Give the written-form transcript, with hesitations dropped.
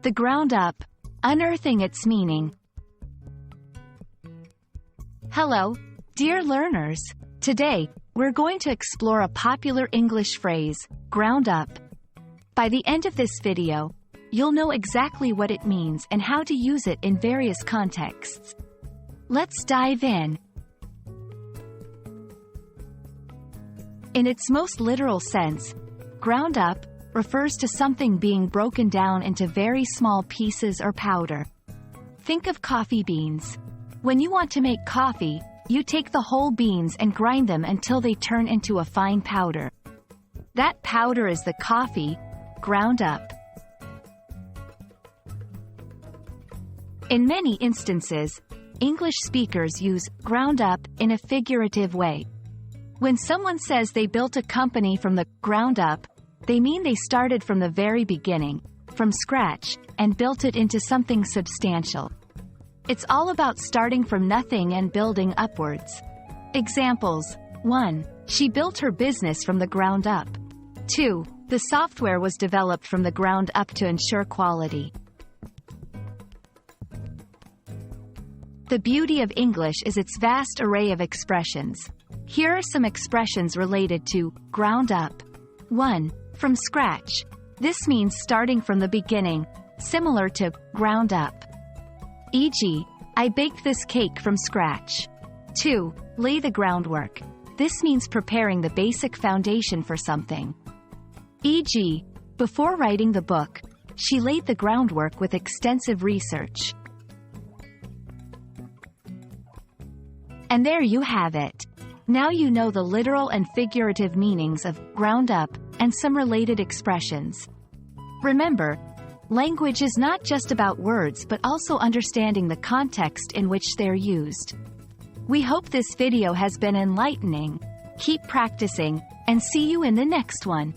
The ground up, unearthing its meaning. Hello, dear learners. Today, we're going to explore a popular English phrase, ground up. By the end of this video, you'll know exactly what it means and how to use it in various contexts. Let's dive in. In its most literal sense, ground up refers to something being broken down into very small pieces or powder. Think of coffee beans. When you want to make coffee, you take the whole beans and grind them until they turn into a fine powder. That powder is the coffee, ground up. In many instances, English speakers use ground up in a figurative way. When someone says they built a company from the ground up, they mean they started from the very beginning, from scratch, and built it into something substantial. It's all about starting from nothing and building upwards. Examples: 1. She built her business from the ground up. 2. The software was developed from the ground up to ensure quality. The beauty of English is its vast array of expressions. Here are some expressions related to ground up. 1. From scratch. This means starting from the beginning, similar to ground up. E.g., I baked this cake from scratch. 2. Lay the groundwork. This means preparing the basic foundation for something. E.g., before writing the book, she laid the groundwork with extensive research. And there you have it. Now you know the literal and figurative meanings of ground up and some related expressions. Remember, language is not just about words but also understanding the context in which they're used. We hope this video has been enlightening. Keep practicing, and see you in the next one.